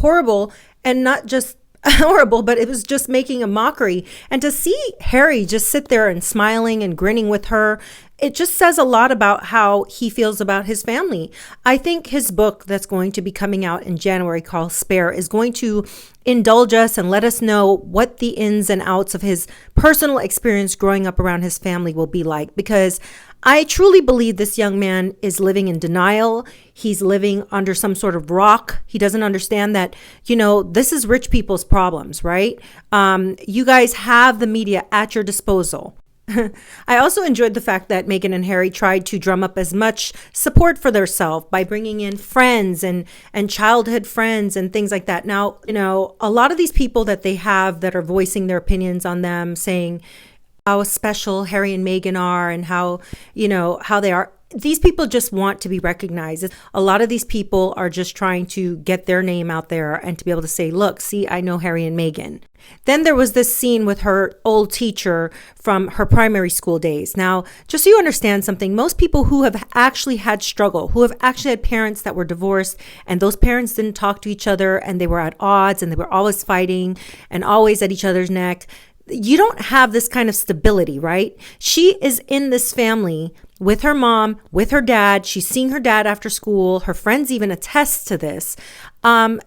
horrible, and not just horrible, but it was just making a mockery. And to see Harry just sit there and smiling and grinning with her, it just says a lot about how he feels about his family. I think his book that's going to be coming out in January called Spare is going to indulge us and let us know what the ins and outs of his personal experience growing up around his family will be like, because I truly believe this young man is living in denial. He's living under some sort of rock. He doesn't understand that, this is rich people's problems, right? You guys have the media at your disposal. I also enjoyed the fact that Meghan and Harry tried to drum up as much support for themselves by bringing in friends and childhood friends and things like that. Now, a lot of these people that they have that are voicing their opinions on them, saying how special Harry and Meghan are and how they are. These people just want to be recognized. A lot of these people are just trying to get their name out there and to be able to say, look, see, I know Harry and Meghan. Then there was this scene with her old teacher from her primary school days. Now, just so you understand something, most people who have actually had struggle, who have actually had parents that were divorced, and those parents didn't talk to each other and they were at odds and they were always fighting and always at each other's neck. You don't have this kind of stability, right? She is in this family with her mom, with her dad. She's seeing her dad after school. Her friends even attest to this.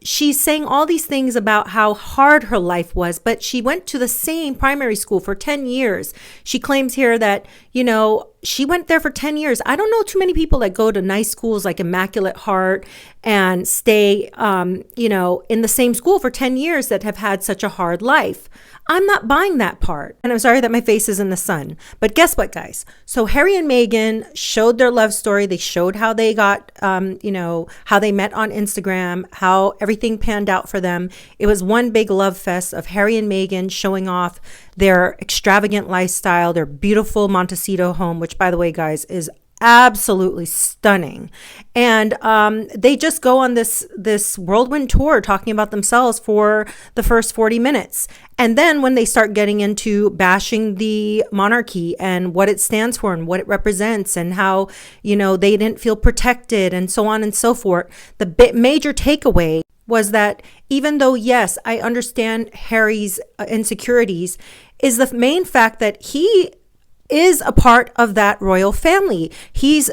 She's saying all these things about how hard her life was, but she went to the same primary school for 10 years. She claims here that, she went there for 10 years. I don't know too many people that go to nice schools like Immaculate Heart and stay, in the same school for 10 years that have had such a hard life. I'm not buying that part. And I'm sorry that my face is in the sun. But guess what, guys? So Harry and Meghan showed their love story. They showed how they got, how they met on Instagram, how everything panned out for them. It was one big love fest of Harry and Meghan showing off their extravagant lifestyle, their beautiful Montecito home, which, by the way, guys, is absolutely stunning. And they just go on this whirlwind tour talking about themselves for the first 40 minutes. And then when they start getting into bashing the monarchy and what it stands for and what it represents and how, they didn't feel protected and so on and so forth, the major takeaway was that even though, yes, I understand Harry's insecurities, is the main fact that he is a part of that royal family. He's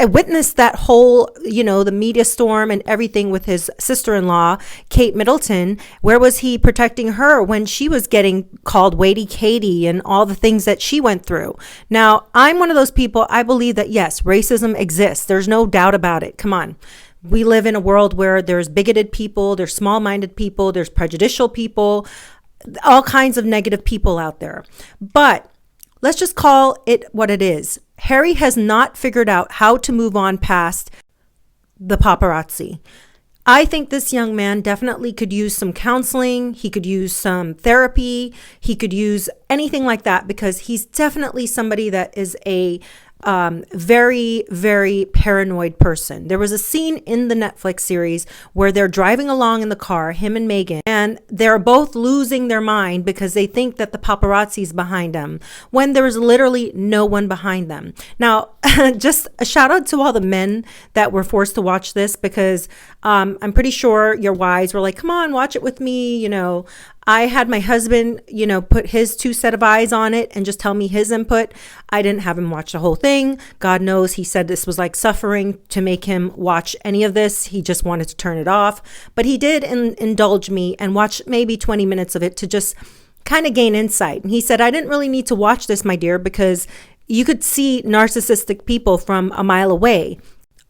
witnessed that whole, the media storm and everything with his sister-in-law, Kate Middleton. Where was he protecting her when she was getting called Weighty Katie and all the things that she went through? Now, I'm one of those people, I believe that, yes, racism exists. There's no doubt about it. Come on. We live in a world where there's bigoted people, there's small-minded people, there's prejudicial people, all kinds of negative people out there. But let's just call it what it is. Harry has not figured out how to move on past the paparazzi. I think this young man definitely could use some counseling. He could use some therapy. He could use anything like that, because he's definitely somebody that is a very, very paranoid person. There was a scene in the Netflix series where they're driving along in the car, him and Meghan, and they're both losing their mind because they think that the paparazzi is behind them when there is literally no one behind them. Now, just a shout out to all the men that were forced to watch this, because I'm pretty sure your wives were like, come on, watch it with me. I had my husband, put his 2 set of eyes on it and just tell me his input. I didn't have him watch the whole thing. God knows he said this was like suffering to make him watch any of this. He just wanted to turn it off. But he did indulge me and watch maybe 20 minutes of it to just kind of gain insight. And he said, I didn't really need to watch this, my dear, because you could see narcissistic people from a mile away.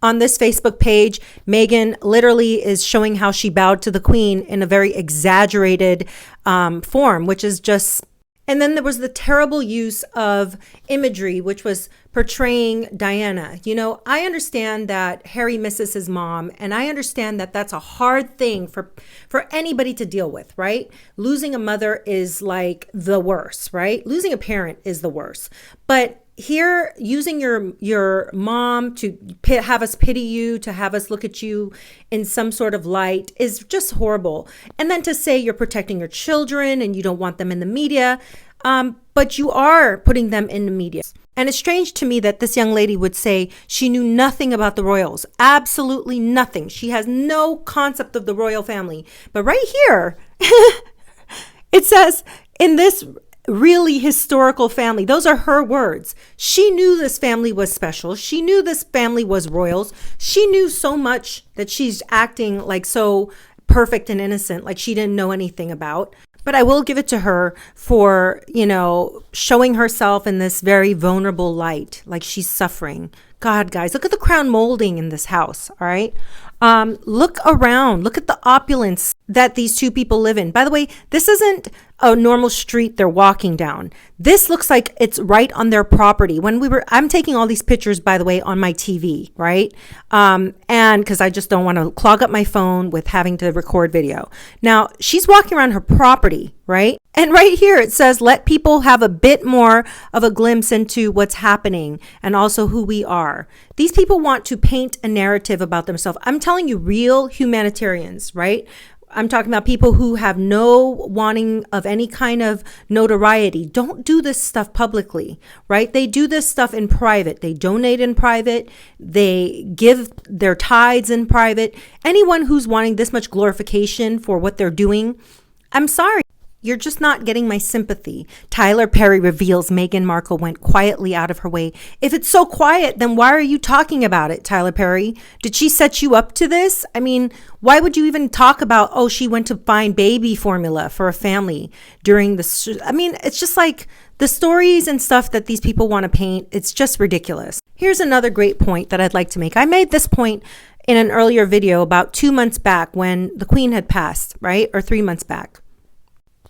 On this Facebook page, Meghan literally is showing how she bowed to the Queen in a very exaggerated form, which is just... And then there was the terrible use of imagery, which was portraying Diana. I understand that Harry misses his mom, and I understand that that's a hard thing for anybody to deal with, right? Losing a mother is like the worst, right? Losing a parent is the worst. But here, using your mom to have us pity you, to have us look at you in some sort of light is just horrible. And then to say you're protecting your children and you don't want them in the media, but you are putting them in the media. And it's strange to me that this young lady would say she knew nothing about the royals. Absolutely nothing. She has no concept of the royal family. But right here, it says, in this really historical family, those are her words. She knew this family was special. She knew this family was royals. She knew so much that she's acting like so perfect and innocent, like she didn't know anything about. But I will give it to her for, showing herself in this very vulnerable light, like she's suffering. God, guys, look at the crown molding in this house, all right? Look around. Look at the opulence that these two people live in. By the way, this isn't a normal street they're walking down. This looks like it's right on their property. I'm taking all these pictures, by the way, on my TV, right? And because I just don't want to clog up my phone with having to record video. Now, she's walking around her property, right? And right here it says, let people have a bit more of a glimpse into what's happening and also who we are. These people want to paint a narrative about themselves. I'm telling you, real humanitarians, right? I'm talking about people who have no wanting of any kind of notoriety. Don't do this stuff publicly, right? They do this stuff in private. They donate in private. They give their tithes in private. Anyone who's wanting this much glorification for what they're doing, I'm sorry. You're just not getting my sympathy. Tyler Perry reveals Meghan Markle went quietly out of her way. If it's so quiet, then why are you talking about it, Tyler Perry? Did she set you up to this? I mean, why would you even talk about, she went to find baby formula for a family during the... I mean, it's just like the stories and stuff that these people want to paint. It's just ridiculous. Here's another great point that I'd like to make. I made this point in an earlier video about 2 months back when the Queen had passed, right? Or 3 months back.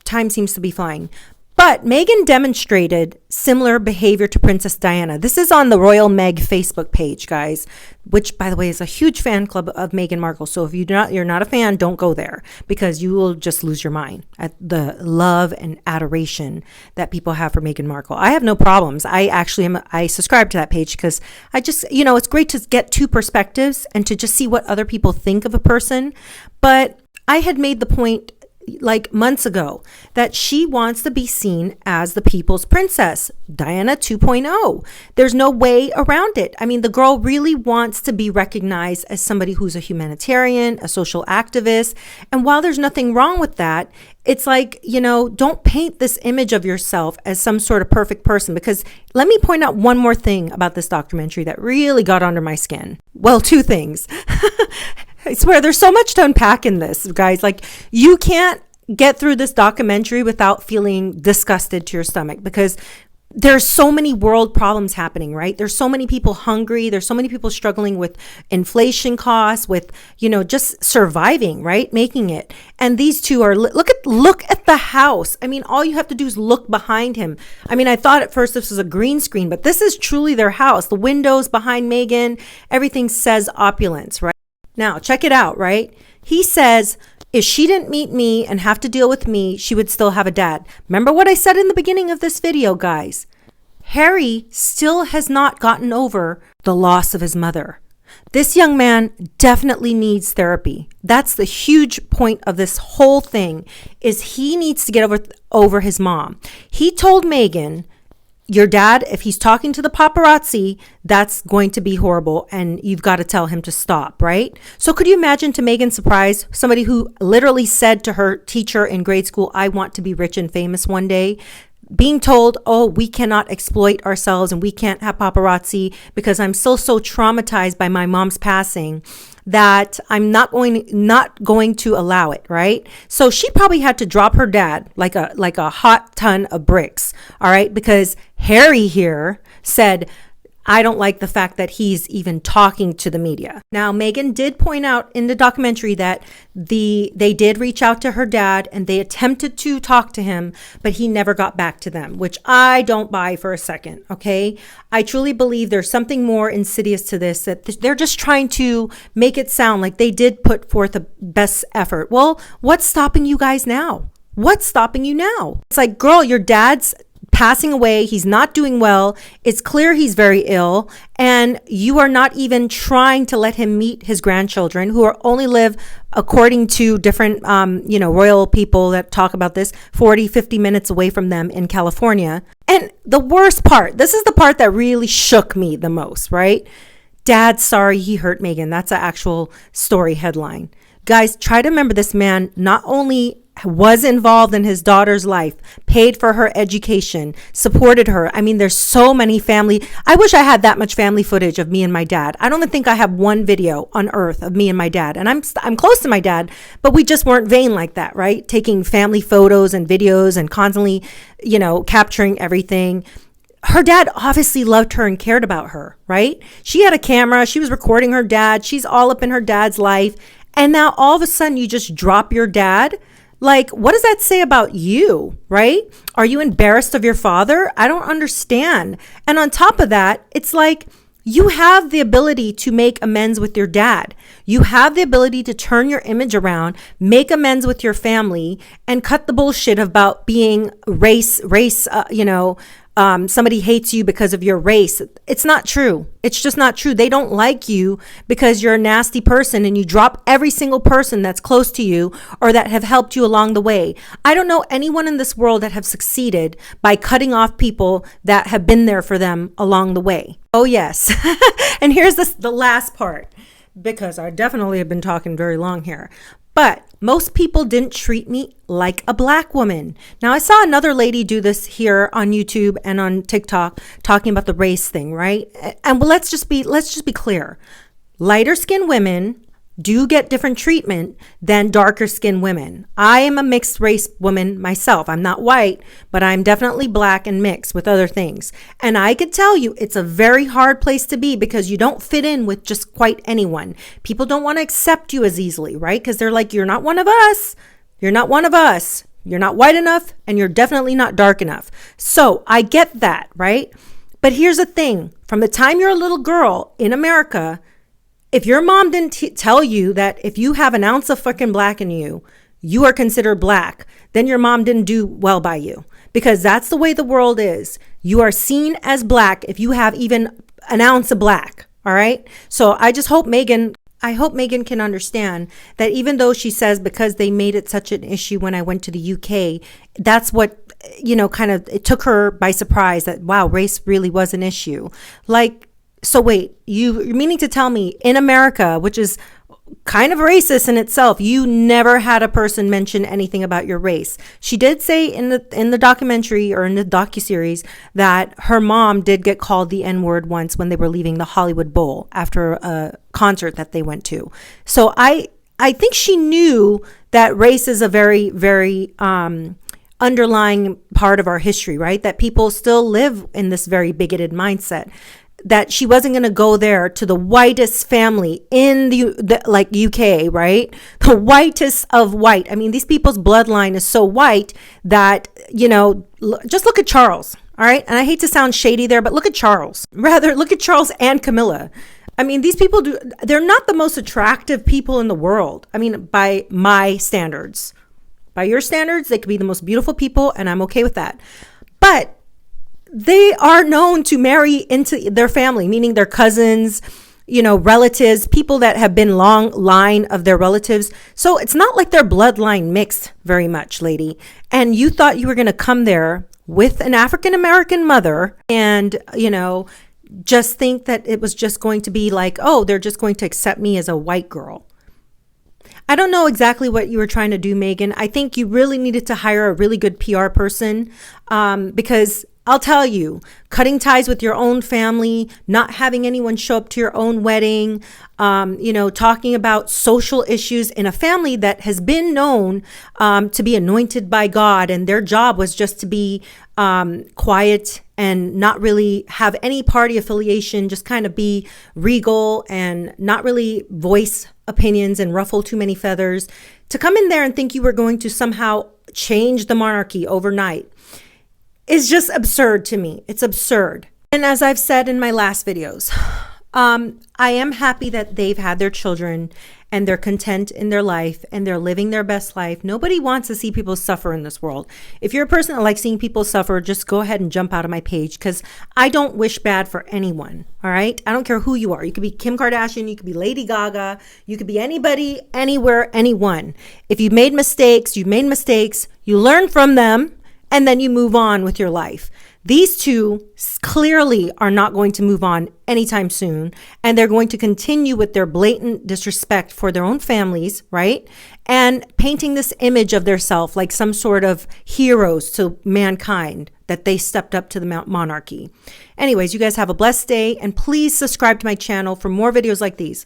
Time seems to be flying. But Meghan demonstrated similar behavior to Princess Diana. This is on the Royal Meg Facebook page, guys, which, by the way, is a huge fan club of Meghan Markle. So if you're not a fan, don't go there because you will just lose your mind at the love and adoration that people have for Meghan Markle. I have no problems. I subscribe to that page because I just, it's great to get two perspectives and to just see what other people think of a person. But I had made the point like months ago that she wants to be seen as the people's princess, Diana 2.0. There's no way around it. I mean, the girl really wants to be recognized as somebody who's a humanitarian, a social activist. And while there's nothing wrong with that, it's like, don't paint this image of yourself as some sort of perfect person, because let me point out one more thing about this documentary that really got under my skin. Well, two things. I swear there's so much to unpack in this, guys. Like, you can't get through this documentary without feeling disgusted to your stomach because there's so many world problems happening, right? There's so many people hungry. There's so many people struggling with inflation costs, with, just surviving, right? Making it. And these two are, look at the house. I mean, all you have to do is look behind him. I mean, I thought at first this was a green screen, but this is truly their house. The windows behind Meghan, everything says opulence, right? Now, check it out, right? He says, if she didn't meet me and have to deal with me, she would still have a dad. Remember what I said in the beginning of this video, guys? Harry still has not gotten over the loss of his mother. This young man definitely needs therapy. That's the huge point of this whole thing, is he needs to get over his mom. He told Meghan, your dad, if he's talking to the paparazzi, that's going to be horrible and you've got to tell him to stop, right? So could you imagine, to Meghan's surprise, somebody who literally said to her teacher in grade school, I want to be rich and famous one day, being told, we cannot exploit ourselves and we can't have paparazzi because I'm still so traumatized by my mom's passing that I'm not going to allow it, right? So she probably had to drop her dad like a hot ton of bricks, all right? Because Harry here said, I don't like the fact that he's even talking to the media. Now, Meghan did point out in the documentary that they did reach out to her dad and they attempted to talk to him, but he never got back to them, which I don't buy for a second, okay? I truly believe there's something more insidious to this, that they're just trying to make it sound like they did put forth the best effort. Well, what's stopping you guys now? What's stopping you now? It's like, girl, your dad's passing away. He's not doing well. It's clear he's very ill. And you are not even trying to let him meet his grandchildren, who are only live, according to different, royal people that talk about this, 40, 50 minutes away from them in California. And the worst part, this is the part that really shook me the most, right? Dad's sorry he hurt Meghan. That's an actual story headline. Guys, try to remember this man not only was involved in his daughter's life, paid for her education, supported her. I mean, there's so many family. I wish I had that much family footage of me and my dad. I don't even think I have one video on earth of me and my dad. And I'm close to my dad, but we just weren't vain like that, right? Taking family photos and videos and constantly, capturing everything. Her dad obviously loved her and cared about her, right? She had a camera. She was recording her dad. She's all up in her dad's life. And now all of a sudden you just drop your dad. Like, what does that say about you, right? Are you embarrassed of your father? I don't understand. And on top of that, it's like you have the ability to make amends with your dad. You have the ability to turn your image around, make amends with your family, and cut the bullshit about being somebody hates you because of your race. It's not true. It's just not true. They don't like you because you're a nasty person and you drop every single person that's close to you or that have helped you along the way. I don't know anyone in this world that have succeeded by cutting off people that have been there for them along the way. Oh, yes. And here's the last part, because I definitely have been talking very long here. But most people didn't treat me like a black woman. Now, I saw another lady do this here on YouTube and on TikTok talking about the race thing, right? And let's just be clear. Lighter skinned women do get different treatment than darker skinned women. I am a mixed race woman myself. I'm not white, but I'm definitely black and mixed with other things. And I could tell you it's a very hard place to be because you don't fit in with just quite anyone. People don't want to accept you as easily, right? Because they're like, you're not one of us. You're not one of us. You're not white enough and you're definitely not dark enough. So I get that, right? But here's the thing. From the time you're a little girl in America, if your mom didn't tell you that if you have an ounce of fucking black in you, you are considered black, then your mom didn't do well by you, because that's the way the world is. You are seen as black if you have even an ounce of black. All right. So I hope Meghan can understand that, even though she says because they made it such an issue when I went to the UK, that's what, it took her by surprise that, wow, race really was an issue. So wait, you're meaning to tell me in America, which is kind of racist in itself, you never had a person mention anything about your race? She did say in the documentary or in the docuseries that her mom did get called the N-word once when they were leaving the Hollywood Bowl after a concert that they went to. So I think she knew that race is a very, very underlying part of our history, right? That people still live in this very bigoted mindset. That she wasn't going to go there to the whitest family in the UK, right? The whitest of white. I mean, these people's bloodline is so white that, just look at Charles, all right? And I hate to sound shady there, but look at Charles. Rather, look at Charles and Camilla. I mean, these people they're not the most attractive people in the world. I mean, by my standards. By your standards, they could be the most beautiful people, and I'm okay with that. But they are known to marry into their family, meaning their cousins, relatives, people that have been long line of their relatives. So it's not like their bloodline mixed very much, lady. And you thought you were going to come there with an African-American mother and, just think that it was just going to be like, oh, they're just going to accept me as a white girl. I don't know exactly what you were trying to do, Meghan. I think you really needed to hire a really good PR person because I'll tell you, cutting ties with your own family, not having anyone show up to your own wedding, talking about social issues in a family that has been known to be anointed by God, and their job was just to be quiet and not really have any party affiliation, just kind of be regal and not really voice opinions and ruffle too many feathers. To come in there and think you were going to somehow change the monarchy overnight is just absurd to me. It's absurd. And as I've said in my last videos, I am happy that they've had their children and they're content in their life and they're living their best life. Nobody wants to see people suffer in this world. If you're a person that likes seeing people suffer, just go ahead and jump out of my page, because I don't wish bad for anyone. All right. I don't care who you are. You could be Kim Kardashian. You could be Lady Gaga. You could be anybody, anywhere, anyone. If you've made mistakes, you learn from them, and then you move on with your life. These two clearly are not going to move on anytime soon, and they're going to continue with their blatant disrespect for their own families, right? And painting this image of themselves like some sort of heroes to mankind, that they stepped up to the monarchy. Anyways, you guys have a blessed day, and please subscribe to my channel for more videos like these.